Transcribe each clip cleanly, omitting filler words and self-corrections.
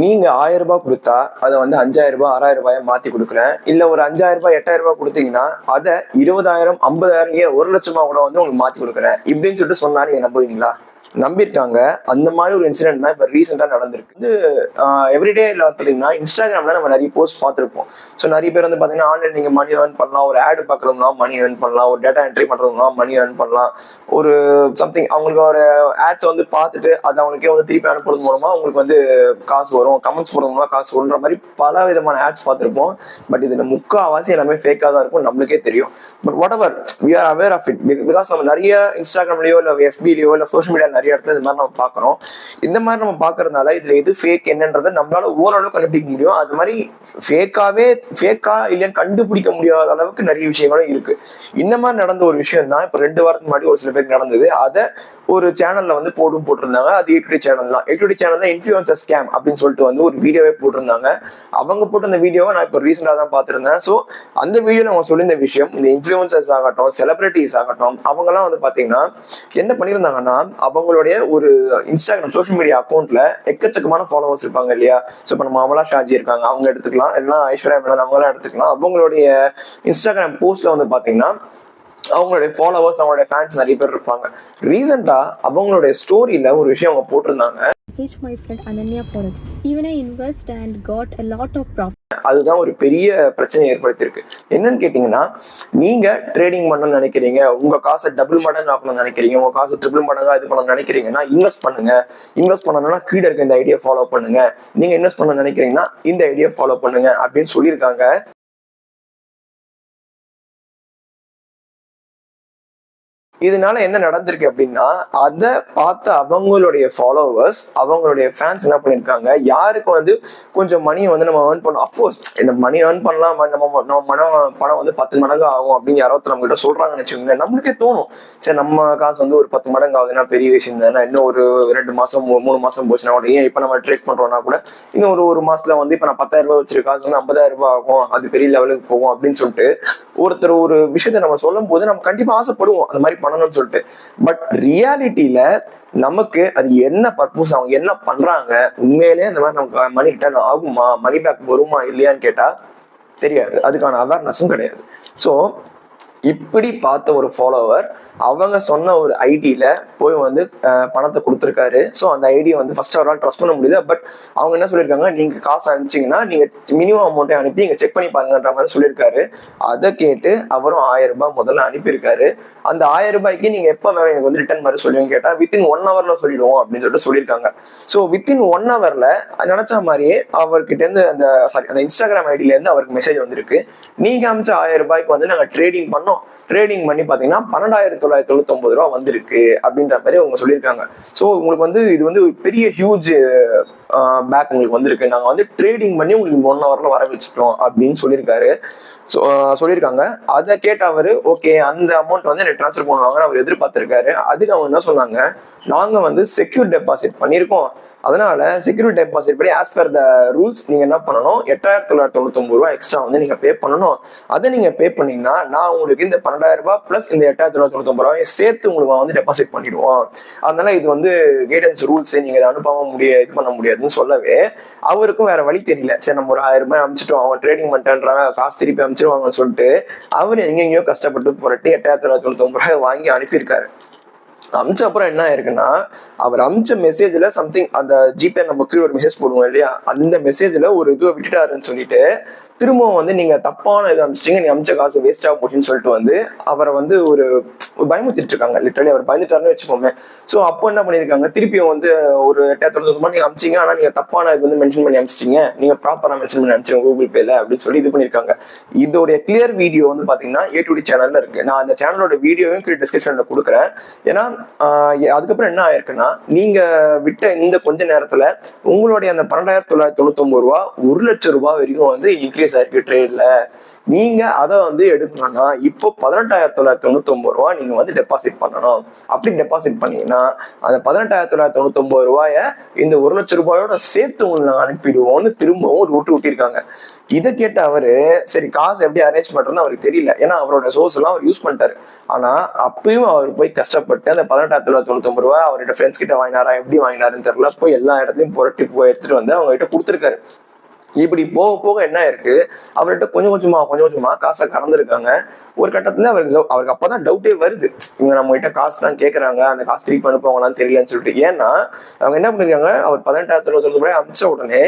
நீங்க 1000 ரூபாய் கொடுத்தா அதை வந்து 5000 ரூபாய் 6000 ரூபாயை மாத்தி கொடுக்குறேன், இல்ல ஒரு 5000 ரூபாய் 8000 ரூபாய் கொடுத்தீங்கன்னா அதை 20,000 50,000 1,00,000 கூட வந்து உங்களுக்கு மாத்தி கொடுக்குறேன் இப்படின்னு சொல்லிட்டு சொன்னா நீங்க நம்புவீங்களா? நம்பியிருக்காங்க. அந்த மாதிரி ஒரு இன்சிடென்ட் தான் இப்ப ரீசெண்டா நடந்திருக்கு. இது எவ்ரிடே பாத்தீங்கன்னா இன்ஸ்டாகிராம்ல நம்ம நிறைய போஸ்ட் பார்த்திருப்போம். ஸோ நிறைய பேர் வந்து பாத்தீங்கன்னா ஆன்லைன் நீங்க மணி ஏர்ன் பண்ணலாம், ஒரு ஆடு பாக்குறவங்க மணி ஏர்ன் பண்ணலாம், ஒரு டேட்டா என்ட்ரி பண்றவங்க மணி ஏர்ன் பண்ணலாம், ஒரு சம்திங் அவங்களுக்கு ஒரு ஆட்ஸ் வந்து பார்த்துட்டு அதை அவங்களுக்கே வந்து திருப்பி அனுப்புறது மூலமா உங்களுக்கு வந்து காசு வரும், கமெண்ட்ஸ் போடுறது மூலமா காசு வரும்ன்ற மாதிரி பல விதமான ஆட்ஸ் பார்த்திருப்போம். பட் இதுல முக்காவாசி எல்லாமே ஃபேக்கா தான் இருக்கும், நம்மளுக்கே தெரியும். But whatever we are aware of it, because நம்ம நிறைய இன்ஸ்டாகிராம்லயோ இல்ல எஃபிலயோ இல்ல சோஷியல் மீடியா நிறைய இடத்துல இந்த மாதிரி நம்ம பாக்குறோம். இந்த மாதிரி நம்ம பாக்குறதுனால இதுல எது ஃபேக் என்னன்றதை நம்மளால ஓரளவு கண்டுபிடிக்க முடியும். அது மாதிரி ஃபேக்கா இல்லையான்னு கண்டுபிடிக்க முடியாத அளவுக்கு நிறைய விஷயங்களும் இருக்கு. இந்த மாதிரி நடந்த ஒரு விஷயம் தான் இப்ப 2 வாரத்துக்கு முன்னாடி ஒரு சில பேருக்கு நடந்தது. அதை ஒரு சேனல்ல வந்து போட்டிருந்தாங்க. அது ஏ2டி சேனல் தான். ஏ2டி சேனல் தான் இன்ஃப்ளூயன்சர் ஸ்கேம் அப்படின்னு சொல்லிட்டு வந்து ஒரு வீடியோவே போட்டிருந்தாங்க. அவங்க போட்டு அந்த வீடியோவை நான் இப்போ ரீசெண்டா தான் பார்த்திருந்தேன். ஸோ அந்த வீடியோல அவங்க சொல்லியிருந்த விஷயம், இந்த இன்ஃப்ளூயன்சர்ஸ் ஆகட்டும், செலிபிரிட்டிஸ் ஆகட்டும், அவங்கெல்லாம் வந்து பாத்தீங்கன்னா என்ன பண்ணியிருந்தாங்கன்னா, அவங்களுடைய ஒரு இன்ஸ்டாகிராம் சோஷியல் மீடியா அக்கௌண்ட்ல எக்கச்சக்கமான ஃபாலோவர்ஸ் இருப்பாங்க இல்லையா? ஸோ இப்போ நம்ம அமலா ஷாஜி இருக்காங்க, அவங்க எடுத்துக்கலாம், இல்லைன்னா ஐஸ்வர்யா மேனன் அவங்களாம் எடுத்துக்கலாம். அவங்களுடைய இன்ஸ்டாகிராம் போஸ்ட்ல வந்து பாத்தீங்கன்னா அவங்களுடைய ஃபாலோவர்ஸ், அவங்களுடைய ஃபேன்ஸ் நிறைய பேர் இருப்பாங்க. ரீசெண்டா அவங்களுடைய ஸ்டோரியில ஒரு விஷயம் அவங்க போட்டிருந்தாங்க. Message my friend Ananya Forex. Even I invest and got a lot of profit. அதுதான் ஒரு பெரிய பிரச்சனை ஏற்படுத்தியிருக்கு. என்னன்னு கேட்டீங்கன்னா, நீங்க ட்ரேடிங் பண்ணணும்னு நினைக்கிறீங்க, உங்க காசை டபுள் மடங்கு ஆக்கணும்னு நினைக்கிறீங்க, உங்க காசை ட்ரிபிள் மடங்கா இது பண்ணணும்னு நினைக்கிறீங்கன்னா இன்வெஸ்ட் பண்ணுங்க. இன்வெஸ்ட் பண்ணணும்னா கீழே இருக்க இந்த ஐடியா ஃபாலோ பண்ணுங்க. நீங்க இன்வெஸ்ட் பண்ண நினைக்கிறீங்கன்னா இந்த ஐடியா ஃபாலோ பண்ணுங்க அப்படின்னு சொல்லியிருக்காங்க. இதனால என்ன நடந்திருக்கு அப்படின்னா, அதை பார்த்த அவங்களுடைய ஃபாலோவர்ஸ், அவங்களுடைய ஃபேன்ஸ் என்ன பண்ணிருக்காங்க, யாருக்கு வந்து கொஞ்சம் மணியை வந்து நம்ம ஏர்ன் பண்ணோம், அஃப்கோர்ஸ் இந்த மணி ஏர்ன் பண்ணலாம், நம்ம பணம் வந்து 10 மடங்கு ஆகும் அப்படின்னு யாரோ நம்ம கிட்ட சொல்றாங்கன்னு வச்சுக்கோங்களேன், நம்மளுக்கே தோணும் சரி நம்ம காசு வந்து ஒரு 10 மடங்கு ஆகுதுன்னா பெரிய விஷயம் தானே, இன்னும் ஒரு 2 மாசம் 3 மாசம் போச்சுன்னா கூட, ஏன் இப்ப நம்ம ட்ரேட் பண்றோம்னா கூட இன்னும் ஒரு மாசத்துல வந்து இப்ப நான் 10,000 ரூபாய் வச்சிருக்க காசு வந்து 50,000 ரூபாய் ஆகும், அது பெரிய லெவலுக்கு போகும் அப்படின்னு சொல்லிட்டு ஒருத்தர் ஒரு விஷயத்த நம்ம சொல்லும் போது நம்ம கண்டிப்பா ஆசைப்படுவோம் அந்த மாதிரி பண்ணணும்னு சொல்லிட்டு. பட் ரியாலிட்டியில நமக்கு அது என்ன பர்பஸ், அவங்க என்ன பண்றாங்க, உண்மையிலேயே அந்த மாதிரி நமக்கு மணி ரிட்டர்ன் ஆகுமா, மணி பேக் வருமா இல்லையான்னு கேட்டா தெரியாது. அதுக்கான அவேர்னஸும் கிடையாது. ஸோ இப்படி பார்த்த ஒரு ஃபாலோவர் அவங்க சொன்ன ஒரு ஐடியில போய் வந்து பணத்தை கொடுத்துருக்காரு. ஸோ அந்த ஐடியை வந்து ஃபர்ஸ்ட் அவரால் ட்ரஸ்ட் பண்ண முடியல. பட் அவங்க என்ன சொல்லியிருக்காங்க, நீங்க காசு அனுப்பிச்சிங்கன்னா நீங்க மினிமம் அமௌண்ட்டை அனுப்பி நீங்க செக் பண்ணி பாருங்கன்ற மாதிரி சொல்லியிருக்காரு. அதை கேட்டு அவரும் 1000 ரூபாய் முதல்ல அனுப்பியிருக்காரு. அந்த 1000 ரூபாய்க்கு நீங்க எப்போ வேணும் எனக்கு வந்து ரிட்டர்ன் மாதிரி சொல்லுவீங்க கேட்டா வித்தின் 1 ஹவர்ல சொல்லிடுவோம் அப்படின்னு சொல்லிட்டு சொல்லியிருக்காங்க. ஸோ வித்தின் 1 ஹவர்ல நினைச்ச மாதிரியே அவர்கிட்ட இருந்து அந்த இன்ஸ்டாகிராம் ஐடியில இருந்து அவருக்கு மெசேஜ் வந்திருக்கு, நீங்க அமிச்ச 1000 ரூபாய்க்கு வந்து நாங்க ட்ரேடிங் பண்ணோம், ட்ரேடிங் பண்ணி பாத்தீங்கன்னா 12,999 ரூபாய் வந்திருக்கு அப்படின்ற மாதிரி அவங்க சொல்லியிருக்காங்க. ஸோ உங்களுக்கு வந்து இது வந்து பெரிய ஹியூஜ் பேக் உங்களுக்கு வந்திருக்கு, நாங்க வந்து ட்ரேடிங் பண்ணி உங்களுக்கு 1 ஹவர்ல வர வச்சுட்டோம் அப்படின்னு சொல்லியிருக்காரு. சொல்லியிருக்காங்க. அதை கேட்ட அவரு ஓகே அந்த அமௌண்ட் வந்து எனக்கு ட்ரான்ஸ்ஃபர் பண்ணுவாங்கன்னு அவர் எதிர்பார்த்திருக்காரு. அதுக்கு அவங்க என்ன சொன்னாங்க, நாங்க வந்து செக்யூர் டெபாசிட் பண்ணியிருக்கோம், அதனால செக்யூரிட்டி டெபாசிட் படி ஆஸ் பர் த ரூல்ஸ் நீங்க என்ன பண்ணணும், 8,999 ரூபாய் எக்ஸ்ட்ரா வந்து நீங்க பே பண்ணணும். அதை நீங்க பே பண்ணீங்கன்னா நான் உங்களுக்கு இந்த 12,000 ரூபாய் பிளஸ் இந்த 8,999 ரூபாய் சேர்த்து உங்களுக்கு வந்து டெபாசிட் பண்ணிடுவோம். அதனால இது வந்து கைடன்ஸ் ரூல்ஸ், நீங்க இதை அனுப்பாம இது பண்ண முடியாதுன்னு சொல்லவே அவருக்கும் வேற வழி தெரியல. சரி நம்ம ஒரு 1000 ரூபாய் அனுப்பிச்சிட்டோம், அவங்க ட்ரேடிங் பண்ணிட்டாங்க, காசு திருப்பி அனுப்பிச்சிருவாங்கன்னு சொல்லிட்டு அவர் எங்கெங்கயோ கஷ்டப்பட்டு புரட்டி 8,999 ரூபாய் வாங்கி அனுப்பியிருக்காரு. அமிச்ச அப்புறம் என்ன ஆயிருக்குன்னா, அவர் அமிச்ச மெசேஜ்ல சம்திங் அந்த ஜிபே நம்ம கீழே ஒரு மெசேஜ் போடுவோம் இல்லையா, அந்த மெசேஜ்ல ஒரு இதுவை விட்டுட்டாருன்னு சொல்லிட்டு திரும்பவும் வந்து நீங்க தப்பான இது அமிச்சிட்டீங்க, நீங்க அமிச்ச காசு வேஸ்ட் ஆக போச்சுன்னு சொல்லிட்டு வந்து அவரை வந்து ஒரு பயமுத்திட்டு இருக்காங்க. லிட்டரலி அவர் பயந்துட்டாருன்னு வச்சுக்கோமே. ஸோ அப்போ என்ன பண்ணிருக்காங்க, திருப்பியும் வந்து ஒரு 8,999 ரூபாய் நீங்க அமிச்சிங்க, ஆனா நீங்க தப்பான இது வந்து மென்ஷன் பண்ணி அமிச்சிட்டீங்க, நீங்க ப்ராப்பரா மென்ஷன் பண்ணி அமிச்சிங்க கூகுள் பேல அப்படின்னு சொல்லி இது பண்ணிருக்காங்க. இதோடைய கிளியர் வீடியோ வந்து பாத்தீங்கன்னா ஏ2டி சேனல்ல இருக்கு. நான் அந்த சேனலோட வீடியோவையும் கீழே டிஸ்கிரிப்ஷன்ல கொடுக்குறேன். ஏன்னா அதுக்கப்புறம் என்ன ஆயிருக்குன்னா, நீங்க விட்ட இந்த கொஞ்ச நேரத்துல உங்களுடைய அந்த 12,999 ரூபாய் 1,00,000 ரூபாய் வரைக்கும் வந்து இன்க்ரீஸ் இன்க்ரீஸ் ஆயிருக்கு ட்ரேட்ல. நீங்க அதை வந்து எடுக்கணும்னா இப்போ 18,999 ரூபாய் நீங்க வந்து டெபாசிட் பண்ணணும். அப்படி டெபாசிட் பண்ணீங்கன்னா அந்த 18,999 ரூபாய இந்த 1,00,000 ரூபாயோட சேர்த்து உங்களுக்கு அனுப்பிடுவோம்னு திரும்பவும் ஒரு ஊட்டிருக்காங்க. இதை கேட்ட அவரு சரி காசு எப்படி அரேஞ்ச் பண்றதுன்னு அவருக்கு தெரியல. ஏன்னா அவரோட சோர்ஸ் எல்லாம் அவர் யூஸ் பண்ணிட்டாரு. ஆனா அப்பயும் அவர் போய் கஷ்டப்பட்டு அந்த 18,999 ரூபாய் அவர்கிட்ட ஃப்ரெண்ட்ஸ் கிட்ட வாங்கினாரா எப்படி வாங்கினாருன்னு தெரியல, போய் எல்லா இடத்துலயும் புரட்டி போய் எடுத்துட்டு வந்து அவங்க கிட்ட கொடுத்துருக்காரு. இப்படி போக போக என்ன இருக்கு, அவர்கிட்ட கொஞ்சம் கொஞ்சமா காசை கறந்துருக்காங்க. ஒரு கட்டத்துல அவருக்கு அப்பதான் டவுட்டே வருது, இவங்க நம்ம கிட்ட காசு தான் கேட்கறாங்க, அந்த காசு திருப்பி அனுப்புவாங்களான்னு தெரியலன்னு சொல்லிட்டு. ஏன்னா அவங்க என்ன பண்ணிருக்காங்க, அவர் 18,999 ரூபாய் அனுப்பிச்ச உடனே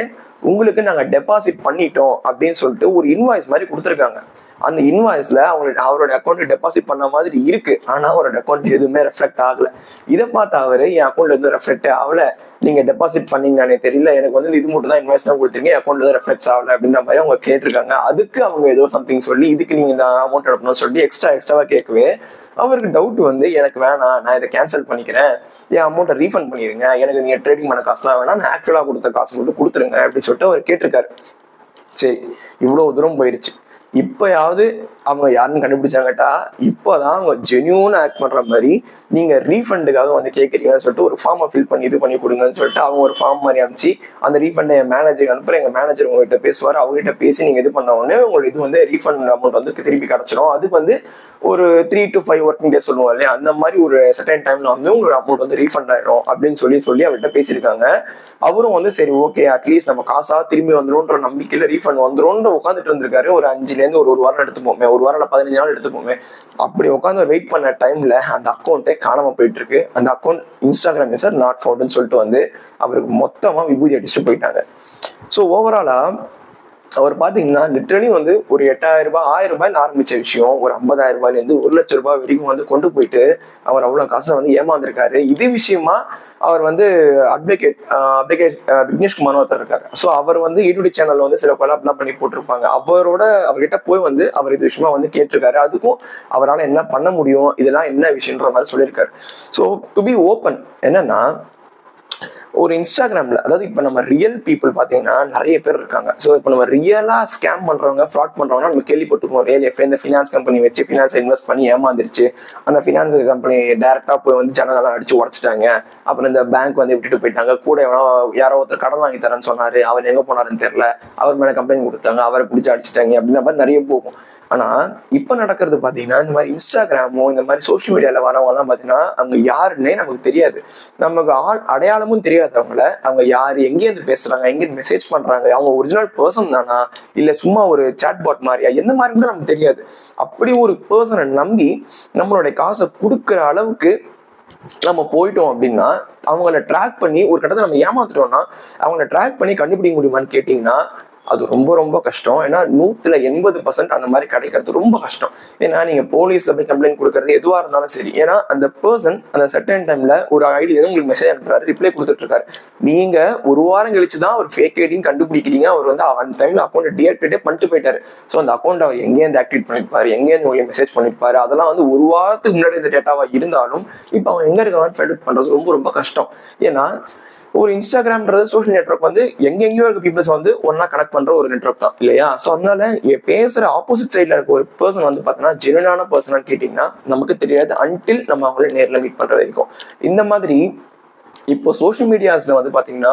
உங்களுக்கு நாங்க டெபாசிட் பண்ணிட்டோம் அப்படின்னு சொல்லிட்டு ஒரு இன்வாய்ஸ் மாதிரி கொடுத்துருக்காங்க. அந்த இன்வாய்ஸ்ல அவரோட அக்கௌண்ட் டெபாசிட் பண்ண மாதிரி இருக்கு, ஆனா அவரோட அக்கௌண்ட் எதுவுமே ரெஃப்ளெக்ட் ஆகல. இதை பார்த்து அவரு என் அக்கௌண்ட்ல எதுவும் ரெஃப்ளெக்ட் ஆகல, நீங்க டெபாசிட் பண்ணீங்கன்னு தெரியல, எனக்கு வந்து இது மட்டும் தான் இன்வாய்ஸ் தான் கொடுத்துருங்க, அக்கௌண்ட்ல எதுவும் ரெஃப்ளெக்ட் ஆகல அப்படின்ற மாதிரி அவங்க கேட்டிருக்காங்க. அதுக்கு அவங்க ஏதோ சம்திங் சொல்லி இதுக்கு நீங்க இந்த அமௌண்ட் அனுப்பணும்னு சொல்லி எக்ஸ்ட்ராவா கேட்கவே அவருக்கு டவுட் வந்து எனக்கு வேணாம், நான் இதை கேன்சல் பண்ணிக்கிறேன், என் அமௌண்ட்டை ரீஃபண்ட் பண்ணிடுங்க, எனக்கு நீங்க ட்ரேடிங் பண்ண காசுலாம் வேணாம், நான் ஆக்சுவலா கொடுத்த காசு மட்டும் கொடுத்துருங்க அப்படின்னு சொல்லிட்டு அவர் கேட்டிருக்காரு. சரி, இவ்வளவு தூரம் போயிருச்சு. இப்பயாவது அவங்க யாருன்னு கண்டுபிடிச்சாங்கட்டா, இப்போதான் அவங்க ஜென்யூன் ஆக்ட் பண்ற மாதிரி நீங்க ரீஃபண்டுக்காக வந்து கேட்குறீங்கன்னு சொல்லிட்டு ஒரு ஃபார்மை ஃபில் பண்ணி இது பண்ணி கொடுங்கன்னு சொல்லிட்டு அவங்க ஒரு ஃபார்ம் மாதிரி அனுப்பிச்சு அந்த ரீஃபண்டை என் மேனேஜருக்கு அனுப்புறேன். எங்க மேனேஜர் உங்ககிட்ட பேசுவார், அவங்ககிட்ட பேசி நீங்க இது பண்ண உடனே உங்களுக்கு இது வந்து ரீஃபண்ட் அமௌண்ட் வந்து திருப்பி கிடைச்சிடும். அதுக்கு வந்து ஒரு 3 to 5 ஒர்க்கிங் டேஸ் சொல்லுவோம் இல்லையா, அந்த மாதிரி ஒரு செகண்ட் டைம்ல வந்து உங்களோட அமௌண்ட் வந்து ரீஃபண்ட் ஆயிடும் அப்படின்னு சொல்லி அவர்கிட்ட பேசியிருக்காங்க. அவரும் வந்து சரி ஓகே அட்லீஸ்ட் நம்ம காசா திரும்பி வந்துடும்ன்ற நம்பிக்கையில ரீஃபண்ட் வந்துடும் உட்காந்துட்டு இருந்திருக்காரு. ஒரு 5ல இருந்து ஒரு வாரம் எடுத்துப்போமே, ஒரு வாரம் 15 நாள் எடுத்துப்போமே. அப்படி உட்காந்து வெயிட் பண்ண டைம்ல அந்த அக்கௌண்ட்டே காணாம போயிட்டு இருக்கு. அந்த அக்கௌண்ட் இன்ஸ்டாகிராம் யூசர் நாட் ஃபவுண்ட்னு சொல்லிட்டு வந்து அவருக்கு மொத்தமா விபூதி அடிச்சுட்டு போயிட்டாங்க. ஸோ ஓவராலா அவர் பாத்தீங்கன்னா லிட்டரலி வந்து ஒரு 8,000 ரூபாய் 1000 ரூபாயில ஆரம்பிச்ச விஷயம் ஒரு 50,000 ரூபாயில இருந்து 1,00,000 ரூபாய் வரைக்கும் வந்து கொண்டு போயிட்டு அவர் அவ்வளவு காசை வந்து ஏமாந்துருக்காரு. இது விஷயமா அவர் வந்து அட்வொகேட் விக்னேஷ்குமார் ஒருத்தர் இருக்காரு. ஸோ அவர் வந்து ஈடுடி சேனல்ல வந்து சில கொலாப்லாம் பண்ணி போட்டிருப்பாங்க. அவர்கிட்ட போய் வந்து அவர் இது விஷயமா வந்து கேட்டிருக்காரு. அதுக்கும் அவரால் என்ன பண்ண முடியும், இதெல்லாம் என்ன விஷயம்ன்ற மாதிரி சொல்லியிருக்காரு. ஸோ டு பி ஓப்பன் என்னன்னா, ஒரு இன்ஸ்டாகிராம்ல அதாவது இப்ப நம்ம ரியல் பீப்புள் பாத்தீங்கன்னா நிறைய பேர் இருக்காங்க. ஸோ இப்போ நம்ம ரியலா ஸ்கேம் பண்றவங்க ஃப்ராட் பண்றவங்க நம்ம கேள்விப்பட்டிருக்கோம். ரியல் லைஃப்ல இந்த ஃபினான்ஸ் கம்பெனி வச்சு ஃபினான்ஸ் இன்வெஸ்ட் பண்ணி ஏமாந்துருச்சு, அந்த ஃபினான்ஸ் கம்பெனி டைரக்டா போய் வந்து ஜனங்கள்லாம் அடிச்சு உடச்சிட்டாங்க, அப்புறம் இந்த பேங்க் வந்து விட்டுட்டு போயிட்டாங்க, கூட யாரோ ஒருத்தர் கடன் வாங்கி தரேன்னு சொன்னாரு, அவர் எங்க போனாருன்னு தெரியல, அவர் மேல கம்ப்ளைண்ட் கொடுத்தாங்க, அவரை பிடிச்சி அடிச்சிட்டாங்க அப்படின்ற மாதிரி நிறைய போகும். ஆனா இப்ப நடக்கிறது பாத்தீங்கன்னா இந்த மாதிரி இன்ஸ்டாகிராமோ இந்த மாதிரி சோசியல் மீடியால வரவங்க எல்லாம் பாத்தீங்கன்னா அவங்க யாருன்னே நமக்கு தெரியாது, நமக்கு அடையாளமும் தெரியாது. அவங்க யாரு, எங்கேருந்து பேசுறாங்க, எங்கேருந்து மெசேஜ் பண்றாங்க, அவங்க ஒரிஜினல் பர்சன் தானா இல்ல சும்மா ஒரு சாட் பாட் மாதிரியா, எந்த மாதிரி கூட நமக்கு தெரியாது. அப்படி ஒரு பர்சனை நம்பி நம்மளுடைய காசை கொடுக்குற அளவுக்கு நம்ம போயிட்டோம் அப்படின்னா அவங்கள ட்ராக் பண்ணி ஒரு கட்டத்தை நம்ம ஏமாத்துட்டோம்னா அவங்கள ட்ராக் பண்ணி கண்டுபிடிக்க முடியுமான்னு கேட்டீங்கன்னா அது ரொம்ப ரொம்ப கஷ்டம். ஏன்னா 100% அந்த மாதிரி கிடைக்கிறது ரொம்ப கஷ்டம். ஏன்னா நீங்க போலீஸ்ல போய் கம்ப்ளைண்ட் கொடுக்கறது எதுவா இருந்தாலும் சரி, ஏன்னா அந்த பர்சன் அந்த சர்டன் டைம்ல ஒரு ஐடி உங்களுக்கு மெசேஜ் அனுப்புறாரு, ரிப்ளை கொடுத்துட்டு இருக்காரு, நீங்க ஒரு வாரம் கழிச்சுதான் ஒரு ஃபேக் ஐடின்னு கண்டுபிடிக்கிறீங்க. அவர் வந்து அந்த டைம்ல அக்கௌண்ட் டீஆக்டிவேட்டே பண்ணிட்டு போயிட்டாரு. ஸோ அந்த அக்கௌண்ட் அவர் எங்கேருந்து ஆக்டிவேட் பண்ணிருப்பாரு, எங்கேருந்து உங்களுக்கு மெசேஜ் பண்ணிருப்பாரு, அதெல்லாம் வந்து ஒரு வாரத்துக்கு முன்னாடி இந்த டேட்டாவா இருந்தாலும் இப்போ அவங்க எங்க இருக்காங்கன்னு ஃபைண்ட் அவுட் பண்றது ரொம்ப ரொம்ப கஷ்டம். ஏன்னா ஒரு இன்ஸ்டாகிராம்ன்றது சோஷியல் நெட்வொர்க் வந்து எங்கெங்கயோ இருக்க பீப்புள்ஸ் வந்து ஒன்னா கனெக்ட் பண்ற ஒரு நெட்வொர்க் தான் இல்லையா. ஸோ அதனால பேசுற ஆப்போசிட் சைட்ல இருக்க ஒரு பர்சன் வந்து பாத்தீங்கன்னா ஜெனுவனான பர்சனான்னு கேட்டீங்கன்னா நமக்கு தெரியாது அன்டில் நம்ம அவங்கள நேர்ல மீட் பண்ற வரைக்கும். இந்த மாதிரி இப்போ சோஷியல் மீடியாஸ்ல வந்து பாத்தீங்கன்னா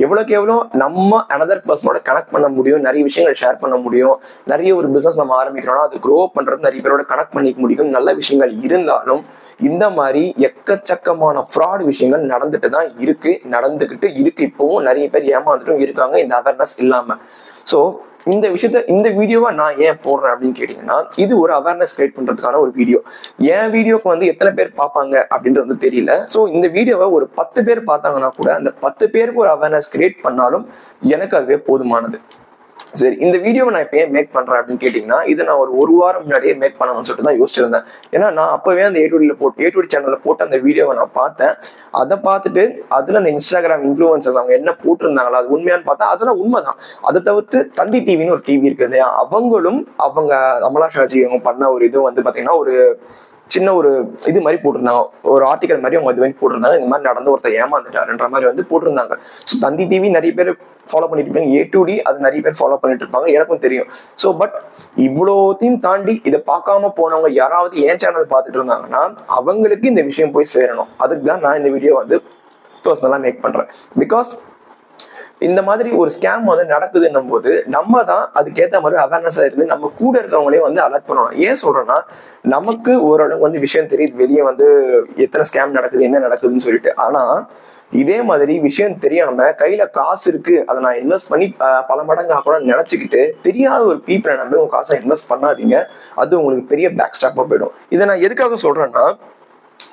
எவ்வளவுக்கு எவ்வளோ நம்ம அனதர் பர்சனோட கனெக்ட் பண்ண முடியும், நிறைய விஷயங்களை ஷேர் பண்ண முடியும், நிறைய ஒரு பிசினஸ் நம்ம ஆரம்பிக்கிறோம்னா அது க்ரோ பண்றது நிறைய பேரோட கனெக்ட் பண்ணிக்க முடியும், நல்ல விஷயங்கள் இருந்தாலும் இந்த மாதிரி எக்கச்சக்கமான ஃப்ராட் விஷயங்கள் நடந்துட்டு தான் இருக்கு, நடந்துகிட்டு இருக்கு. இப்பவும் நிறைய பேர் ஏமாந்துட்டும் இருக்காங்க இந்த அவேர்னஸ் இல்லாம. ஸோ இந்த வீடியோவை நான் ஏன் போடுறேன் அப்படின்னு கேட்டீங்கன்னா இது ஒரு அவேர்னஸ் கிரியேட் பண்றதுக்கான ஒரு வீடியோ. என் வீடியோக்கு வந்து எத்தனை பேர் பார்ப்பாங்க அப்படின்றது வந்து தெரியல. ஸோ இந்த வீடியோவை ஒரு 10 பேர் பார்த்தாங்கன்னா கூட அந்த 10 பேருக்கு ஒரு அவேர்னஸ் கிரியேட் பண்ணாலும் எனக்கு அதுவே போதுமானது. சரி, இந்த வீடியோவை நான் இப்போ ஏன் மேக் பண்றேன் அப்படின்னு கேட்டீங்கன்னா இதை நான் ஒரு வாரம் முன்னாடியே மேக் பண்ணணும்னு சொல்லிட்டு தான் யோசிச்சிருந்தேன். ஏன்னா நான் அப்பவே அந்த ஏ2டி சேனல்ல போட்டு அந்த வீடியோவை நான் பார்த்தேன். அதை பார்த்துட்டு அதுல அந்த இன்ஸ்டாகிராம் இன்ஃப்ளூயன்சர்ஸ் அவங்க என்ன போட்டிருந்தாங்களா அது உண்மையான்னு பார்த்தா அதெல்லாம் உண்மைதான். அதை தவிர்த்து தந்தி டிவின்னு ஒரு டிவி இருக்கு இல்லையா, அவங்க அமலா ஷாஜி அவங்க பண்ண ஒரு இது வந்து பாத்தீங்கன்னா ஒரு சின்ன ஒரு இது மாதிரி போட்டிருந்தாங்க, ஒரு ஆர்டிகல் மாதிரி அவங்க இது மாதிரி போட்டிருந்தாங்க. இந்த மாதிரி நடந்து ஒருத்தர் ஏமாந்துட்டாருன்ற மாதிரி வந்து போட்டிருந்தாங்க. ஸோ தந்தி டிவி நிறைய பேர் ஃபாலோ பண்ணிட்டு இருப்பாங்க, A2D அது நிறைய பேர் ஃபாலோ பண்ணிட்டு இருப்பாங்க, எனக்கும் தெரியும். ஸோ பட் இவ்வளோத்தையும் தாண்டி இதை பார்க்காம போனவங்க யாராவது ஏன் சேனல் பார்த்துட்டு இருந்தாங்கன்னா அவங்களுக்கு இந்த விஷயம் போய் சேரணும். அதுக்கு தான் நான் இந்த வீடியோ வந்து பர்சனலாக மேக் பண்றேன். பிகாஸ் இந்த மாதிரி ஒரு ஸ்கேம் வந்து நடக்குதுன்னும் போது நம்ம தான் அதுக்கேற்ற மாதிரி அவேர்னஸா இருந்து நம்ம கூட இருக்கவங்களையும் வந்து அலர்ட் பண்ணணும். ஏன் சொல்றேன்னா, நமக்கு ஓரளவுக்கு வந்து விஷயம் தெரியுது வெளியே வந்து எத்தனை ஸ்கேம் நடக்குது, என்ன நடக்குதுன்னு சொல்லிட்டு. ஆனா இதே மாதிரி விஷயம் தெரியாம கையில காசு இருக்கு, அதை நான் இன்வெஸ்ட் பண்ணி பல மடங்கு ஆகணும்னு நினைச்சுக்கிட்டு தெரியாத ஒரு பீப்புளை நம்பி உங்க காசை இன்வெஸ்ட் பண்ணாதீங்க. அது உங்களுக்கு பெரிய பேக் ஸ்டாப்பா போயிடும். இதை நான் எதுக்காக சொல்றேன்னா,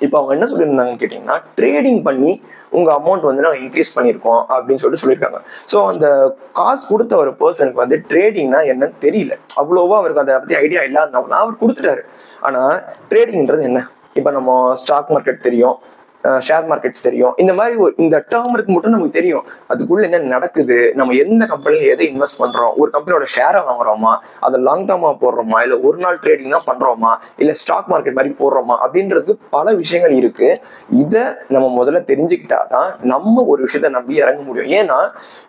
இப்போ அவங்க என்ன சொல்லியிருந்தாங்கன்னு கேட்டீங்கன்னா, ட்ரேடிங் பண்ணி உங்க அமௌண்ட் வந்து நாங்கள் இன்க்ரீஸ் பண்ணியிருக்கோம் அப்படின்னு சொல்லியிருக்காங்க. ஸோ அந்த காசு கொடுத்த ஒரு பர்சனுக்கு வந்து ட்ரேடிங்னா என்னன்னு தெரியல, அவ்வளோவா அவருக்கு அதை பத்தி ஐடியா இல்லாதவங்க அவர் கொடுத்துட்டாரு. ஆனா ட்ரேடிங்ன்றது என்ன? இப்போ நம்ம ஸ்டாக் மார்க்கெட் தெரியும், ஷேர் மார்க்கெட்ஸ் தெரியும், இந்த மாதிரி இந்த டேர்முக்கு மட்டும் நமக்கு தெரியும் அதுக்குள்ள என்ன நடக்குது, நம்ம எந்த கம்பெனில எதை இன்வெஸ்ட் பண்றோம், ஒரு கம்பெனியோட ஷேரை வாங்குறோமா, அதை லாங் டேர்மா போடுறோமா, இல்ல ஒரு நாள் ட்ரேடிங் தான் பண்றோமா, இல்ல ஸ்டாக் மார்க்கெட் மாதிரி போடுறோமா அப்படின்றதுக்கு பல விஷயங்கள் இருக்கு. இதை நம்ம முதல்ல தெரிஞ்சுக்கிட்டாதான் நம்ம ஒரு விஷயத்த நம்பி இறங்க முடியும். ஏன்னா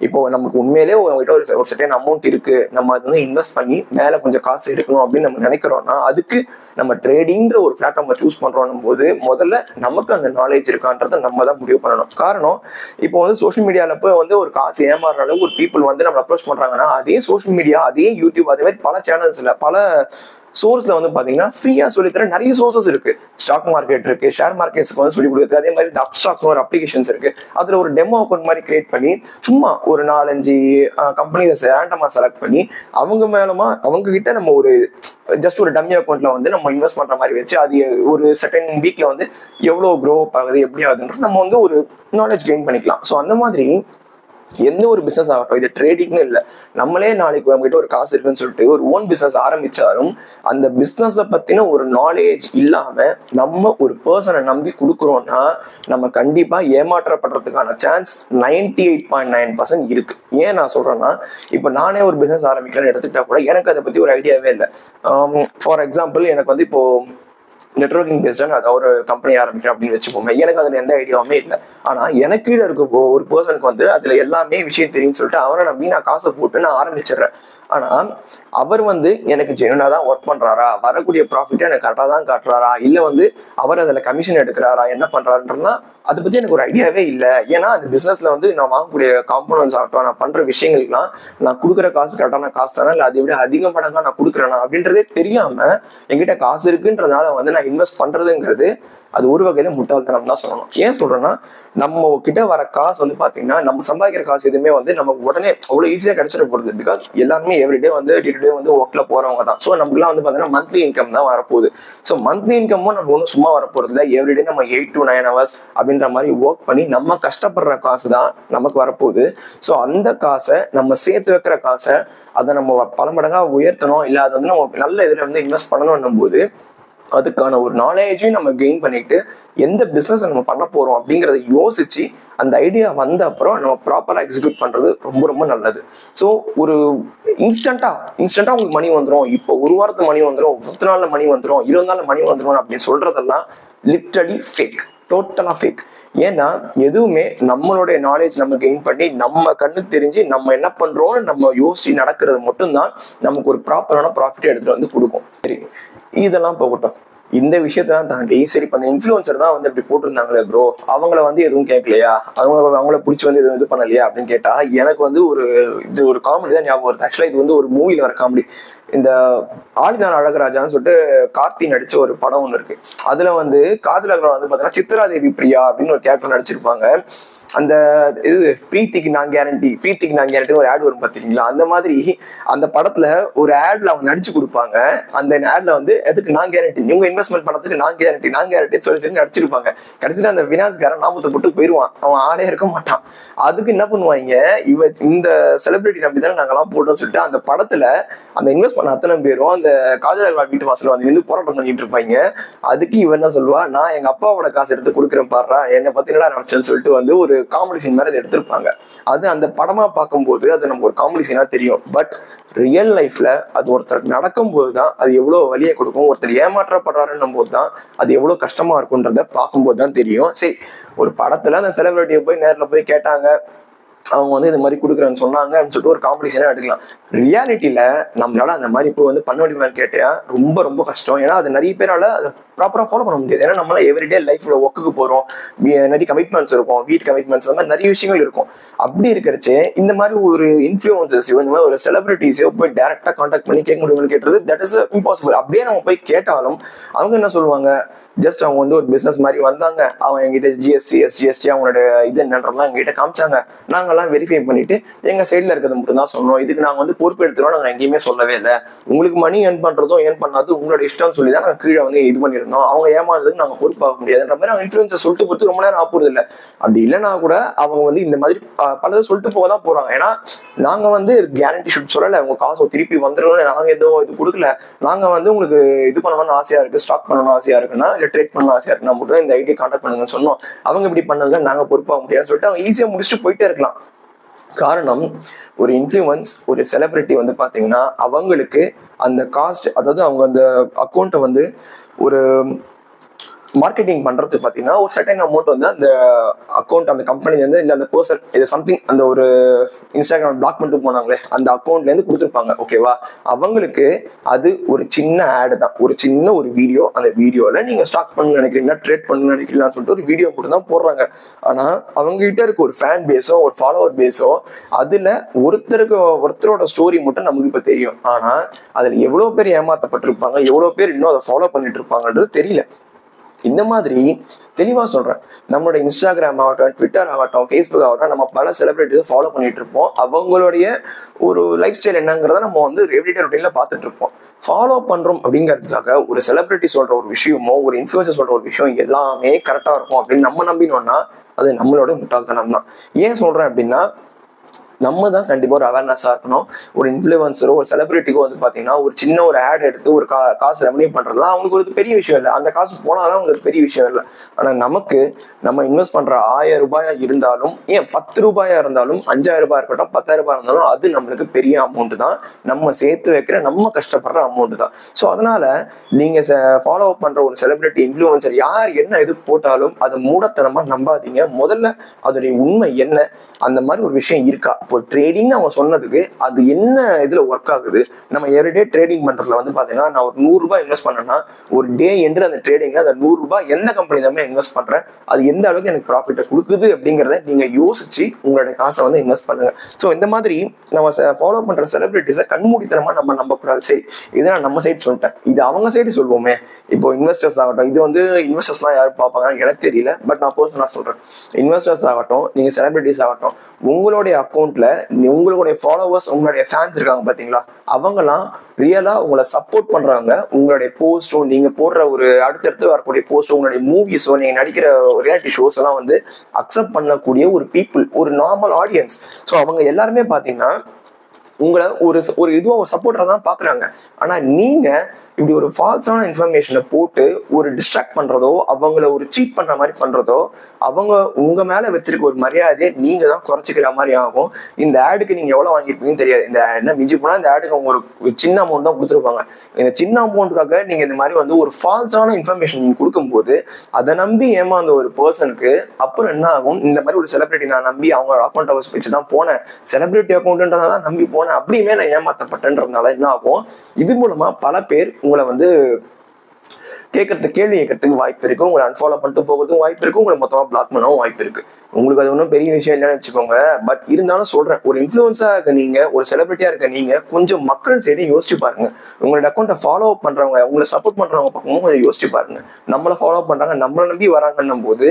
இப்போ நமக்கு உண்மையிலே உங்ககிட்ட ஒரு செட்டன் அமௌண்ட் இருக்கு, நம்ம அது வந்து இன்வெஸ்ட் பண்ணி மேல கொஞ்சம் காசு எடுக்கணும் அப்படின்னு நம்ம நினைக்கிறோம்னா அதுக்கு நம்ம ட்ரேடிங்ன்ற ஒரு பிளாட்ஃபார்மை சூஸ் பண்றோம் போது முதல்ல நமக்கு அந்த நாலேஜ் இருக்கான்றத நம்ம தான் முடிவு பண்ணணும். காரணம், இப்போ வந்து சோஷியல் மீடியால போய் வந்து ஒரு காசு ஏமாறுற அளவுக்கு ஒரு பீப்புள் வந்து நம்ம அப்ரோச் பண்றாங்கன்னா அதே சோஷியல் மீடியா, அதே யூடியூப், அதே மாதிரி பல சேனல்ஸ்ல பல சோர்ஸ்ல வந்து பாத்தீங்கன்னா ஃப்ரீயா சொல்லித்தர நிறைய சோர்சஸ் இருக்கு. ஸ்டாக் மார்க்கெட் இருக்கு, ஷேர் மார்க்கெட்ஸ்க்கு வந்து சொல்லி கொடுக்குறது. அதே மாதிரி இந்த அப்ஸ்டாக்ஸ் ஒரு அப்ளிகேஷன்ஸ் இருக்கு, அதுல ஒரு டெமோ அக்கௌண்ட் மாதிரி கிரியேட் பண்ணி சும்மா ஒரு 4-5 கம்பெனிஸ் ரேண்டமா செலக்ட் பண்ணி அவங்க மேலமா அவங்க கிட்ட நம்ம ஒரு ஜஸ்ட் ஒரு டம்மி அக்கௌண்ட்ல வந்து நம்ம இன்வெஸ்ட் பண்ற மாதிரி வச்சு அது ஒரு செகண்ட் வீக்ல வந்து எவ்வளவு க்ரோ அப் ஆகுது, எப்படி ஆகுதுன்றது நம்ம வந்து ஒரு நாலேஜ் கெயின் பண்ணிக்கலாம். ஸோ அந்த மாதிரி எந்த ஒரு பிசினஸ் ஆகட்டும், இது ட்ரேடிங்னு இல்லை, நம்மளே நாளைக்கு நம்மகிட்ட ஒரு காசு இருக்குன்னு சொல்லிட்டு ஒரு ஓன் பிசினஸ் ஆரம்பிச்சாலும் அந்த பிசினஸை பத்தின ஒரு நாலேஜ் இல்லாம நம்ம ஒரு பர்சனை நம்பி கொடுக்குறோம்னா நம்ம கண்டிப்பா ஏமாற்றப்படுறதுக்கான சான்ஸ் 98.9% இருக்கு. ஏன் நான் சொல்றேன்னா, இப்போ நானே ஒரு பிசினஸ் ஆரம்பிக்கிறேன்னு எடுத்துக்கிட்டா கூட எனக்கு அதை பத்தி ஒரு ஐடியாவே இல்லை. ஃபார் எக்ஸாம்பிள், எனக்கு வந்து இப்போ நெட்வொர்க்கிங் பேஸ்டான அதாவது ஒரு கம்பெனி ஆரம்பிக்கிறேன் அப்படின்னு வச்சுக்கோங்க, எனக்கு அதுல எந்த ஐடியாவுமே இல்லை. ஆனா எனக்கு கீழே இருக்க ஒரு பர்சனுக்கு வந்து அதுல எல்லாமே விஷயம் தெரியும்னு சொல்லிட்டு அவரை நம்பி நான் காசை போட்டு நான் ஆரம்பிச்சிடுறேன். ஆனா அவர் வந்து எனக்கு ஜெனுவனா தான் ஒர்க் பண்றாரா, வரக்கூடிய ப்ராஃபிட்டை எனக்கு கரெக்டா தான் காட்டுறாரா, இல்ல வந்து அவர் அதுல கமிஷன் எடுக்கிறாரா, என்ன பண்றாருன்றதுலாம் அதை பத்தி எனக்கு ஒரு ஐடியாவே இல்லை. ஏன்னா அந்த பிசினஸ்ல வந்து நான் வாங்கக்கூடிய காம்பனன்ட்ஸ் ஆகட்டும், நான் பண்ற விஷயங்களுக்குலாம் நான் கொடுக்குற காசு கரெக்டான காசு தானே, இல்லை அதை விட அதிக மடங்கா நான் கொடுக்குறேனா அப்படின்றதே தெரியாம என்கிட்ட காசு இருக்குன்றதுனால வந்து நான் இன்வெஸ்ட் பண்றதுங்கிறது அது ஒரு வகையில முட்டாள்தனம் தான் சொல்லணும். ஏன் சொல்றேன்னா, நம்ம கிட்ட வர காசு வந்து பாத்தீங்கன்னா நம்ம சம்பாதிக்கிற காசு எதுவுமே வந்து நமக்கு உடனே அவ்வளவு ஈஸியா கிடைச்சிட போகுது. பிகாஸ் எல்லாருமே எவ்ரிடே வந்து டே வந்து ஒர்க்ல போறவங்க தான். ஸோ நமக்குலாம் வந்து பாத்தீங்கன்னா மந்த்லி இன்கம் தான் வரப்போகுது. ஸோ மந்த்லி இன்கமும் நம்ம ஒன்றும் சும்மா வரப்போறது இல்லை. எவ்ரிடே நம்ம 8 to 9 hours அப்படின்ற மாதிரி ஒர்க் பண்ணி நம்ம கஷ்டப்படுற காசு தான் நமக்கு வரப்போகுது. ஸோ அந்த காசை நம்ம சேர்த்து வைக்கிற காசை அதை நம்ம பல மடங்கா உயர்த்தணும், இல்லை அதை வந்து நம்ம நல்ல இதுல வந்து இன்வெஸ்ட் பண்ணணும் போது அதுக்கான ஒரு நாலேஜையும் நம்ம கெயின் பண்ணிட்டு எந்த பிசினஸ் நம்ம பண்ண போறோம் அப்படிங்கிறத யோசிச்சு அந்த ஐடியா வந்த அப்புறம் நம்ம ப்ராப்பரா எக்ஸிக்யூட் பண்றது ரொம்ப ரொம்ப நல்லது. ஸோ ஒரு இன்ஸ்டன்டா உங்களுக்கு மணி வந்துடும், இப்போ ஒரு வாரத்துக்கு மணி வந்துடும், 10 நாள்ல மணி வந்துடும், 20 நாள்ல மணி வந்துடும் அப்படின்னு சொல்றதெல்லாம் லிட்டரலி ஃபேக், டோட்டலா ஃபேக். ஏன்னா எதுவுமே நம்மளுடைய நாலேஜ் நம்ம கெயின் பண்ணி நம்ம கண்ணு தெரிஞ்சு நம்ம என்ன பண்றோம்னு நம்ம யோசிச்சு நடக்கிறது மட்டும்தான் நமக்கு ஒரு ப்ராப்பரான ப்ராஃபிட் எடுத்துட்டு வந்து கொடுக்கும். சரி, இதெல்லாம் போகட்டும். இந்த விஷயத்தெல்லாம் தாண்டி சரி, இப்போ அந்த இன்ஃப்ளூயன்சர் தான் வந்து இப்படி போட்டிருந்தாங்களே ப்ரோ, அவங்கள வந்து எதுவும் கேட்கலையா, அவங்கள பிடிச்சி வந்து எதுவும் இது பண்ணலையா அப்படின்னு கேட்டா எனக்கு வந்து இது ஒரு காமெடி தான் ஞாபகம் வருது. ஆக்சுவலா இது வந்து ஒரு மூவில வர காமெடி. இந்த ஆளிதான் அழகராஜான்னு சொல்லிட்டு கார்த்தி நடிச்ச ஒரு படம் ஒன்று இருக்கு. அதுல வந்து காஜல் அகர்வால் வந்து பாத்தீங்கன்னா சித்ராதேவி பிரியா அப்படின்னு ஒரு கேரக்டர் நடிச்சிருப்பாங்க. அந்த இது பிரீத்திக்கு நான் கேரண்டி ஒரு ஆட் வரும் பாத்தீங்களா, அந்த மாதிரி அந்த படத்துல ஒரு ஆட்ல அவங்க நடிச்சு கொடுப்பாங்க. அந்த ஆட்ல வந்து எதுக்கு நான் கேரண்டி, இவங்க இன்வெஸ்ட்மெண்ட் பணத்துக்கு நான் கேரண்டி சொல்லி நடிச்சிருப்பாங்க. கடைசியில அந்த வினாஸ்காரன் நாமத்தை போட்டு போயிருவான், அவன் ஆளே இருக்க மாட்டான். அதுக்கு என்ன பண்ணுவாங்க, இந்த செலிபிரிட்டி நம்பி தானே நாங்கெல்லாம் போட்டோம்னு சொல்லிட்டு அந்த படத்துல அந்த இன்வெஸ்ட் பண்ண அத்தனை பேரும் அந்த காஜல் அகர்வால் வீட்டு வாசல் வந்து இருந்து போராட்டம் பண்ணிட்டு இருப்பாங்க. அதுக்கு இவன் என்ன சொல்லுவா, நான் எங்க அப்பாவோட காசு எடுத்து கொடுக்குறேன் பாடுறா, என்னை பத்தி என்னடா நினைச்சேன்னு சொல்லிட்டு வந்து ஒரு காமெடி சீன் மாதிரி அதை எடுத்திருப்பாங்க. அது அந்த படமா பார்க்கும்போது அது நமக்கு ஒரு காமெடி சீனா தெரியும். பட் ரியல் லைஃப்ல அது ஒருத்தருக்கு நடக்கும் போதுதான் அது எவ்வளவு வலியை கொடுக்கும். ஒருத்தர் ஏமாற்றப்படுறாரு இருக்காருன்னும் போது தான் அது எவ்வளவு கஷ்டமா இருக்குன்றத பார்க்கும்போது தான் தெரியும். சரி, ஒரு படத்துல அந்த செலிபிரிட்டியை போய் நேர்ல போய் கேட்டாங்க, அவங்க வந்து இந்த மாதிரி கொடுக்குறேன்னு சொன்னாங்க அப்படின்னு சொல்லிட்டு ஒரு காம்படிஷனே எடுக்கலாம். ரியாலிட்டியில நம்மளால அந்த மாதிரி இப்போ வந்து பண்ண முடியுமான்னு கேட்டா ரொம்ப ரொம்ப கஷ்டம். ஏன்னா அது நிறைய பேரால அதை ப்ராப்பரா ஃபாலோ பண்ண முடியாது. ஏன்னா நம்மளால எவ்ரிடே லைஃப்ல ஒர்க்குக்கு போறோம், நிறைய கமிட்மெண்ட்ஸ் இருக்கும், வீட்டு கமிட்மெண்ட்ஸ், அந்த மாதிரி நிறைய விஷயங்கள் இருக்கும். அப்படி இருக்கிறச்சு இந்த மாதிரி ஒரு இன்ஃபுளுசர்ஸையோ இந்த மாதிரி ஒரு செலிபிரிட்டிஸையோ போய் டைரக்டா கான்டாக்ட் பண்ணி கேட்க முடியுமான்னு கேட்டது தட் இஸ் இம்பாசிபிள். அப்படியே நம்ம போய் கேட்டாலும் அவங்க என்ன சொல்லுவாங்க, ஜஸ்ட் அவங்க வந்து ஒரு பிசினஸ் மாதிரி வந்தாங்க, அவங்க எங்கிட்ட ஜிஎஸ்டி எஸ்ஜிஎஸ்டி அவங்களோட இது என்னன்றதுலாம் எங்ககிட்ட காமிச்சாங்க, நாங்கெல்லாம் வெரிஃபை பண்ணிட்டு எங்க சைட்ல இருக்கிறது மட்டும் தான் சொன்னோம், இதுக்கு நாங்க வந்து பொறுப்பு எடுத்துறோம், நாங்க எங்கேயுமே சொல்லவே இல்லை, உங்களுக்கு மணி ஏர்ன் பண்றதும் ஏர்ன் பண்ணாது உங்களோட இஷ்டம் சொல்லி தான் நாங்க கீழே வந்து இது பண்ணிருந்தோம், அவங்க ஏமாறதுக்கு நாங்க பொறுப்பாக முடியாதுன்ற மாதிரி அவங்க இன்ஃபுளுன்சர் சொல்லிட்டு பொறுத்து ரொம்ப நேரம் ஆப்புறது இல்லை. அப்படி இல்லைன்னா கூட அவங்க வந்து இந்த மாதிரி பலதை சொல்லிட்டு போக தான் போறாங்க. ஏன்னா நாங்க வந்து கேரண்டி ஷூட் சொல்லலை, உங்க காசு திருப்பி வந்துடும், நாங்க எதுவும் இது கொடுக்கல, நாங்க வந்து உங்களுக்கு இது பண்ணணும்னு ஆசையா இருக்கு, ஸ்டாக் பண்ணணும்னு ஆசையா இருக்குன்னா இல்ல ட்ரேட் பண்ணணும் ஆசையா இருக்குன்னா மட்டும் இந்த ஐடி கான்டாக்ட் பண்ணுங்கன்னு சொன்னோம். அவங்க இப்படி பண்ணதுல நாங்க பொறுப்பாக முடியாதுன்னு சொல்லிட்டு அவங்க ஈஸியா முடிச்சுட்டு போயிட்டே இருக்கலாம். காரணம், ஒரு இன்ஃப்ளூயன்ஸ், ஒரு செலிபிரிட்டி வந்து பாத்தீங்கன்னா அவங்களுக்கு அந்த காஸ்ட், அதாவது அவங்க அந்த அக்கௌண்ட்டை வந்து ஒரு மார்க்கெட்டிங் பண்றது பாத்தீங்கன்னா ஒரு சர்டன் அமௌண்ட் வந்து அந்த அக்கௌண்ட் அந்த கம்பெனில இருந்து இல்ல அந்த பர்சன் இது சம்திங் அந்த ஒரு இன்ஸ்டாகிராம் பிளாக் பண்ணிட்டு போனாங்களே அந்த அக்கௌண்ட்ல இருந்து கொடுத்துருப்பாங்க. ஓகேவா, அவங்களுக்கு அது ஒரு சின்ன ஆடு தான், ஒரு சின்ன ஒரு வீடியோ. அந்த வீடியோல நீங்க ஸ்டாக் பண்ணு நினைக்கிறீங்கன்னா, ட்ரேட் பண்ணு நினைக்கிறீங்கன்னு சொல்லிட்டு ஒரு வீடியோ மட்டும் தான் போடுறாங்க. ஆனா அவங்க கிட்ட இருக்க ஒரு ஃபேன் பேஸோ ஒரு ஃபாலோவர் பேஸோ அதுல ஒருத்தரோட ஸ்டோரி மட்டும் நமக்கு இப்ப தெரியும். ஆனா அதுல எவ்வளவு பேர் ஏமாத்தப்பட்டிருப்பாங்க, எவ்வளவு பேர் இன்னும் அதை ஃபாலோ பண்ணிட்டு இருப்பாங்கன்றது தெரியல. இந்த மாதிரி தெளிவா சொல்றேன், நம்மளோட இன்ஸ்டாகிராம் ஆகட்டும், ட்விட்டர் ஆகட்டும், ஃபேஸ்புக் ஆகட்டும், நம்ம பல செலிபிரிட்டிஸ் ஃபாலோ பண்ணிட்டு இருப்போம். அவங்களுடைய ஒரு லைஃப் ஸ்டைல் என்னங்கிறத நம்ம வந்து எவ்ரிடே ரொட்டீன்ல பார்த்துட்டு இருப்போம். ஃபாலோ பண்றோம் அப்படிங்கிறதுக்காக ஒரு செலிபிரிட்டி சொல்ற ஒரு விஷயமோ ஒரு இன்ஃபுளுசர் சொல்ற ஒரு விஷயம் எல்லாமே கரெக்டா இருக்கும் அப்படின்னு நம்ம நம்பினோம்னா அது நம்மளோட முட்டாள்தனம் தான். ஏன் சொல்றேன் அப்படின்னா, நம்ம தான் கண்டிப்பா ஒரு அவேர்னஸா இருக்கணும். ஒரு இன்ஃப்ளூயன்சரோ ஒரு செலிபிரிட்டிக்கோ வந்து பாத்தீங்கன்னா ஒரு சின்ன ஒரு ஆட் எடுத்து ஒரு காசு ரெவன்யூ பண்றதுலாம் அவங்களுக்கு ஒரு பெரிய விஷயம் இல்லை, அந்த காசு போனாலும் அவங்களுக்கு பெரிய விஷயம் இல்லை. ஆனா நமக்கு நம்ம இன்வெஸ்ட் பண்ற 1000 ரூபாயா இருந்தாலும், ஏன் 10 ரூபாயா இருந்தாலும், 5000 ரூபாய் இருக்கட்டும், 10,000 ரூபாய் இருந்தாலும் அது நம்மளுக்கு பெரிய அமௌண்ட் தான், நம்ம சேர்த்து வைக்கிற நம்ம கஷ்டப்படுற அமௌண்ட் தான். ஸோ அதனால நீங்க ஃபாலோ பண்ற ஒரு செலிபிரிட்டி இன்ஃப்ளூயன்சர் யார் என்ன எது போட்டாலும் அதை மூடத்தனமா நம்பாதீங்க. முதல்ல அதோடைய உண்மை என்ன, அந்த மாதிரி ஒரு விஷயம் இருக்கா. இப்போ ட்ரேடிங் அவங்க சொன்னதுக்கு அது என்ன இதுல ஒர்க் ஆகுது. நம்ம எவ்ரிடே ட்ரேடிங் பண்றதுல வந்து பாத்தீங்கன்னா நான் ஒரு 100 ரூபாய் இன்வெஸ்ட் பண்ணேன்னா ஒரு டே என்று அந்த ட்ரேடிங்ல அந்த 100 ரூபாய் எந்த கம்பெனி தான் இன்வெஸ்ட் பண்றேன், அது எந்த அளவுக்கு எனக்கு ப்ராஃபிட்டை கொடுக்குது அப்படிங்கிறத நீங்க யோசிச்சு உங்களுடைய காசை வந்து இன்வெஸ்ட் பண்ணுங்க. ஸோ இந்த மாதிரி நம்ம ஃபாலோ பண்ற செலிபிரிட்டிஸை கண்மூடித்தனமா நம்ம நம்பக்கூடாது. சரி, இதை நான் நம்ம சைடு சொல்லிட்டேன், இது அவங்க சைடு சொல்லுவோமே. இப்போ இன்வெஸ்டர்ஸ் ஆகட்டும், இது வந்து இன்வெஸ்டர்ஸ்லாம் யாரும் பார்ப்பாங்க எனக்கு தெரியல, பட் நான் பர்சனலா சொல்றேன். இன்வெஸ்டர்ஸ் ஆகட்டும், நீங்க செலிபிரிட்டிஸ் ஆகட்டும், உங்களுடைய அக்கௌண்ட்ல உங்களுடைய ஃபாலோவர்ஸ் உங்களுடைய ஃபேன்ஸ் இருக்காங்க பாத்தீங்களா, அவங்கலாம் ரியலா உங்களை சப்போர்ட் பண்றாங்க. உங்களுடைய போஸ்டும் நீங்க போடுற ஒரு அடுத்தடுத்து வரக்கூடிய போஸ்டும் உங்களுடைய மூவிஸோ நீங்க நடிக்கிற ரியாலிட்டி ஷோஸ் எல்லாம் வந்து அக்செப்ட் பண்ணக்கூடிய ஒரு பீப்புள், ஒரு நார்மல் ஆடியன்ஸ். ஸோ அவங்க எல்லாருமே பாத்தீங்கன்னா உங்களை ஒரு இதுவா ஒரு சப்போர்ட்டரா தான் பாக்குறாங்க. ஆனா நீங்க இப்படி ஒரு ஃபால்ஸான இன்ஃபர்மேஷனை போட்டு ஒரு டிஸ்ட்ராக்ட் பண்றதோ, அவங்கள ஒரு சீட் பண்ற மாதிரி பண்றதோ, அவங்க உங்க மேல வச்சிருக்க ஒரு மரியாதையை நீங்க தான் குறைச்சிக்கிற மாதிரி ஆகும். இந்த ஆடுக்கு நீங்க எவ்வளவு வாங்கியிருப்பீங்கன்னு தெரியாது. இந்த என்ன மிஞ்சி போனா இந்த ஆடுக்கு அவங்க ஒரு சின்ன அமௌண்ட் தான் கொடுத்துருப்பாங்க. இந்த சின்ன அமௌண்ட்டுக்காக நீங்க இந்த மாதிரி வந்து ஒரு ஃபால்ஸான இன்ஃபர்மேஷன் நீங்க கொடுக்கும்போது அதை நம்பி ஏமாந்த ஒரு பர்சனுக்கு அப்புறம் என்ன ஆகும், இந்த மாதிரி ஒரு செலிபிரிட்டி நான் நம்பி அவங்க அக்கௌண்ட் ஹவுஸ் வச்சு தான் போனேன், செலிபிரிட்டி அக்கௌண்ட்ன்றதான் நம்பி போனேன், அப்படியுமே நான் ஏமாத்தப்பட்டேன்றதுனால என்ன ஆகும், இது மூலமா பல பேர் உங்களை வந்து கேள்வி கேட்கறதுக்கு வாய்ப்பு இருக்கு, உங்களை அன்ஃபாலோ பண்ணிட்டு போகிறதுக்கும் வாய்ப்பு இருக்கு, உங்களை மொத்தமா பிளாக் பண்ணவும் வாய்ப்பு இருக்கு. உங்களுக்கு அது ஒன்றும் பெரிய விஷயம் இல்லைன்னு வச்சுக்கோங்க. பட் இருந்தாலும் சொல்றேன், ஒரு இன்ஃப்ளூயன்ஸா இருக்க நீங்க, ஒரு செலிபிரிட்டியா இருக்க நீங்க கொஞ்சம் மக்கள் சைடு யோசிச்சு பாருங்க. உங்களோட அக்கௌண்ட்டை ஃபாலோ பண்றவங்க, உங்களை சப்போர்ட் பண்றவங்க பக்கமும் கொஞ்சம் யோசிச்சு பாருங்க. நம்மளை ஃபாலோ பண்றாங்க, நம்மளை நம்பி வராங்கன்னும் போது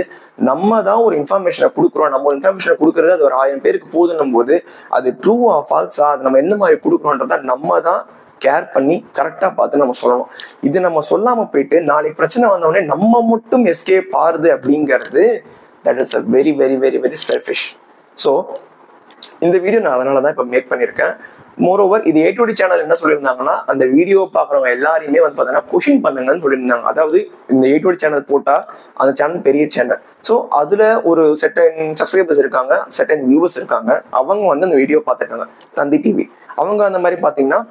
நம்ம தான் ஒரு இன்ஃபர்மேஷனை கொடுக்குறோம். நம்ம இன்ஃபர்மேஷனை கொடுக்கறது அது ஒரு 1000 பேருக்கு போதுன்னும் போது அது ட்ரூவா ஃபால்ஸா, அது நம்ம என்ன மாதிரி கொடுக்குறோன்றத நம்ம தான் கேர் பண்ணி கரெக்டா பார்த்து நம்ம சொல்லணும். இது நம்ம சொல்லாம போயிட்டு நாளைக்கு பிரச்சனை வந்தோடனே நம்ம மட்டும் எஸ்கேப் ஆறுது அப்படிங்கிறது that is a very very very very selfish. So இந்த வீடியோ நான் அதனாலதான் இப்ப மேக் பண்ணியிருக்கேன். மோரோவர் இது A2D சேனல் என்ன சொல்லியிருந்தாங்கன்னா, அந்த வீடியோ பாக்குறவங்க எல்லாரையுமே வந்து பாத்தீங்கன்னா கொஷின் பண்ணுங்கன்னு சொல்லியிருந்தாங்க. அதாவது இந்த A2D சேனல் போட்டா அந்த சேனல் பெரிய சேனல், ஸோ அதுல ஒரு செட்டன் சப்ஸ்கிரைபர்ஸ் இருக்காங்க, செட்டன் வியூவர்ஸ் இருக்காங்க, அவங்க வந்து அந்த வீடியோ பார்த்துருக்காங்க. தந்தி டிவி அவங்க அந்த மாதிரி பாத்தீங்கன்னா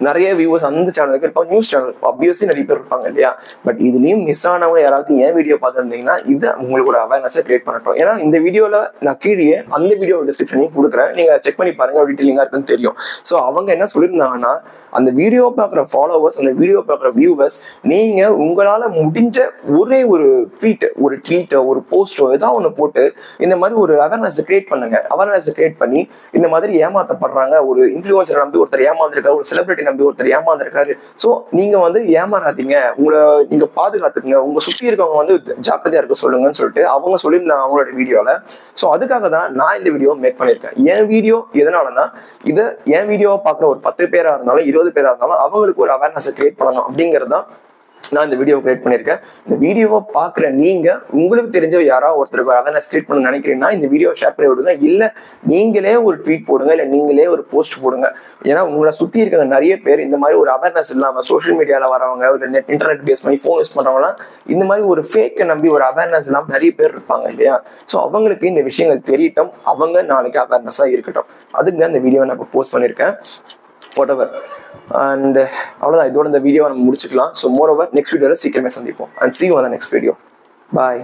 நிறைய வியூவர்ஸ் அந்த சேனலுக்கு இருப்பாங்க, நியூஸ் சேனல் ஆப்வியஸ்லி நிறைய பேர் இருப்பாங்க இல்லையா. பட் இதுலயும் மிஸ் ஆனவங்க யாராவது என் வீடியோ பார்த்துருந்தீங்கன்னா இது உங்களுக்கு ஒரு அவேர்னஸை கிரியேட் பண்ணட்டும். ஏன்னா இந்த வீடியோல நான் கீழே அந்த வீடியோ டிஸ்கிரிப்ஷனையும் கொடுக்குறேன், நீங்க செக் பண்ணி பாருங்க, டீட்டெயிலிங்கா இருக்குன்னு தெரியும். ஸோ அவங்க என்ன சொல்லியிருந்தாங்கன்னா, அந்த வீடியோ பார்க்குற ஃபாலோவர்ஸ், அந்த வீடியோ பார்க்குற வியூவர்ஸ், நீங்க உங்களால முடிஞ்ச ஒரே ஒரு ட்வீட்டோ ஒரு போஸ்டோ ஏதாவது ஒன்று போட்டு இந்த மாதிரி ஒரு அவேர்னஸ் கிரியேட் பண்ணுங்க. அவேர்னஸ் கிரியேட் பண்ணி இந்த மாதிரி ஏமாத்தப்படுறாங்க, ஒரு இன்ஃப்ளூயன்சரை நம்பி ஒருத்தர் ஏமாந்துருக்காரு, ஒரு செலிபிரிட்டி நம்பி ஒருத்தர் ஏமாந்துருக்காரு. ஸோ நீங்க வந்து ஏமாறாதீங்க, உங்களை நீங்க பாதுகாத்துக்குங்க, உங்க சுத்தி இருக்கவங்க வந்து ஜாக்கிரதையா இருக்க சொல்லுங்கன்னு சொல்லிட்டு அவங்க சொல்லியிருந்தாங்க அவங்களோட வீடியோல. ஸோ அதுக்காக தான் நான் இந்த வீடியோ மேக் பண்ணியிருக்கேன். என் வீடியோ எதனாலன்னா, இதை என் வீடியோவை பார்க்குற ஒரு 10 பேரா இருந்தாலும் 20 பேரா இருந்தாலும் அவங்களுக்கு ஒரு அவேர்னஸை கிரியேட் பண்ணணும் அப்படிங்கிறது தான் நான் இந்த வீடியோ கிரியேட் பண்ணியிருக்கேன். இந்த வீடியோவை பார்க்குற நீங்க உங்களுக்கு தெரிஞ்ச யாராவது ஒருத்தருக்கு ஒரு அவேர்னஸ் கிரியேட் பண்ண நினைக்கிறீங்கன்னா இந்த வீடியோ ஷேர் பண்ணி விடுங்க. இல்லை நீங்களே ஒரு ட்வீட் போடுங்க, இல்லை நீங்களே ஒரு போஸ்ட் போடுங்க. ஏன்னா உங்களை சுற்றி இருக்கிற நிறைய பேர் இந்த மாதிரி ஒரு அவேர்னஸ் இல்லாமல் சோஷியல் மீடியாவில் வரவங்க, ஒரு இன்டர்நெட் பேஸ் பண்ணி ஃபோன் யூஸ் பண்ணுறவங்களாம் இந்த மாதிரி ஒரு ஃபேக்கை நம்பி ஒரு அவேர்னஸ் இல்லாமல் நிறைய பேர் இருப்பாங்க இல்லையா. ஸோ அவங்களுக்கு இந்த விஷயங்கள் தெரியட்டும், அவங்க நாளைக்கு அவேர்னஸாக இருக்கட்டும். அதுக்கு தான் இந்த வீடியோவை நான் இப்போ போஸ்ட் பண்ணியிருக்கேன். whatever. And அவ்வளோதான், இதோட இந்த வீடியோவை நம்ம முடிச்சுக்கலாம். ஸோ மோர் ஓவர் நெக்ஸ்ட் வீடியோவில் சீக்கிரமே சந்திப்போம். And see you on the next video. Bye.